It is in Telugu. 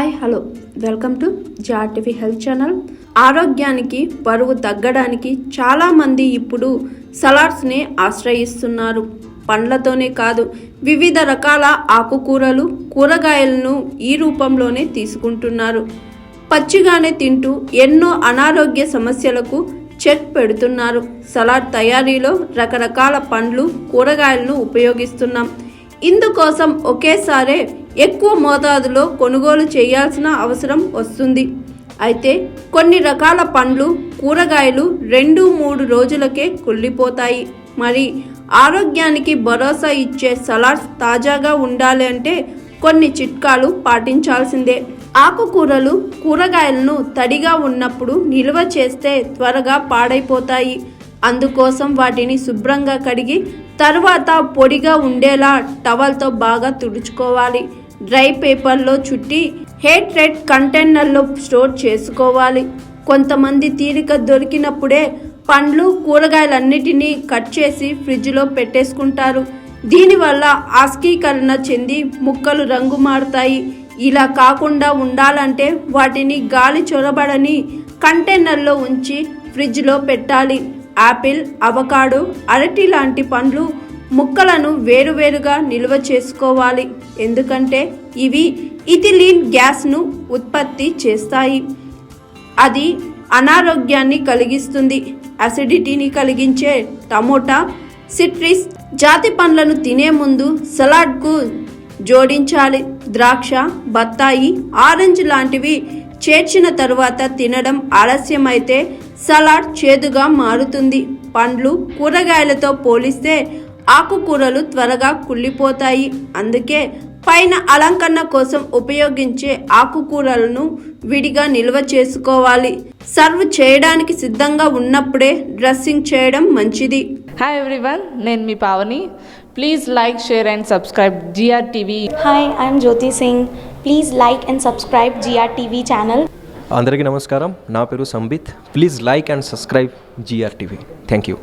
హాయ్ హలో వెల్కమ్ టు జాటివి హెల్త్ ఛానల్. ఆరోగ్యానికి బరువు తగ్గడానికి చాలామంది ఇప్పుడు సలాడ్స్ని ఆశ్రయిస్తున్నారు. పండ్లతోనే కాదు, వివిధ రకాల ఆకుకూరలు, కూరగాయలను ఈ రూపంలోనే తీసుకుంటున్నారు. పచ్చిగానే తింటూ ఎన్నో అనారోగ్య సమస్యలకు చెక్ పెడుతున్నారు. సలాడ్ తయారీలో రకరకాల పండ్లు, కూరగాయలను ఉపయోగిస్తున్నాం. ఇందుకోసం ఒకేసారి ఎక్కువ మోతాదులో కొనుగోలు చేయాల్సిన అవసరం వస్తుంది. అయితే కొన్ని రకాల పండ్లు, కూరగాయలు 2-3 రోజులకే కుళ్ళిపోతాయి. మరి ఆరోగ్యానికి భరోసా ఇచ్చే సలాడ్స్ తాజాగా ఉండాలి అంటే కొన్ని చిట్కాలు పాటించాల్సిందే. ఆకుకూరలు, కూరగాయలను తడిగా ఉన్నప్పుడు నిల్వ చేస్తే త్వరగా పాడైపోతాయి. అందుకోసం వాటిని శుభ్రంగా కడిగి తర్వాత పొడిగా ఉండేలా టవల్తో బాగా తుడుచుకోవాలి. డ్రై పేపర్లో చుట్టి ఎయిర్ టైట్ కంటైనర్లో స్టోర్ చేసుకోవాలి. కొంతమంది తీరిక దొరికినప్పుడే పండ్లు, కూరగాయలన్నిటినీ కట్ చేసి ఫ్రిడ్జ్లో పెట్టేసుకుంటారు. దీనివల్ల ఆస్కీకరణ చెంది ముక్కలు రంగు మారుతాయి. ఇలా కాకుండా ఉండాలంటే వాటిని గాలి చొరబడని కంటైనర్లో ఉంచి ఫ్రిడ్జ్లో పెట్టాలి. యాపిల్, అవకాడో, అరటి లాంటి పండ్లు ముక్కలను వేరువేరుగా నిల్వ చేసుకోవాలి. ఎందుకంటే ఇవి ఇథిలీన్ గ్యాస్ను ఉత్పత్తి చేస్తాయి. అది అనారోగ్యాన్ని కలిగిస్తుంది. అసిడిటీని కలిగించే టమోటా, సిట్రస్ జాతి పండ్లను తినే ముందు సలాడ్కు జోడించాలి. ద్రాక్ష, బత్తాయి, ఆరెంజ్ లాంటివి చేర్చిన తరువాత తినడం ఆలస్యమైతే సలాడ్ చేదుగా మారుతుంది. పండ్లు, కూరగాయలతో పోలిస్తే ఆకుకూరలు త్వరగా కుళ్ళిపోతాయి. అందుకే పైన అలంకరణ కోసం ఉపయోగించే ఆకుకూరలను విడిగా నిల్వ చేసుకోవాలి. సర్వ్ చేయడానికి సిద్ధంగా ఉన్నప్పుడే డ్రెస్సింగ్ చేయడం మంచిది. హాయ్ ఎవ్రీవన్, నేను మీ Pavani. Please like, share and subscribe GRTV. Hi, I'm Jyoti Singh. Please like and subscribe GRTV channel. అందరికీ నమస్కారం. నా పేరు Sambit. Please like and subscribe GRTV. Thank you.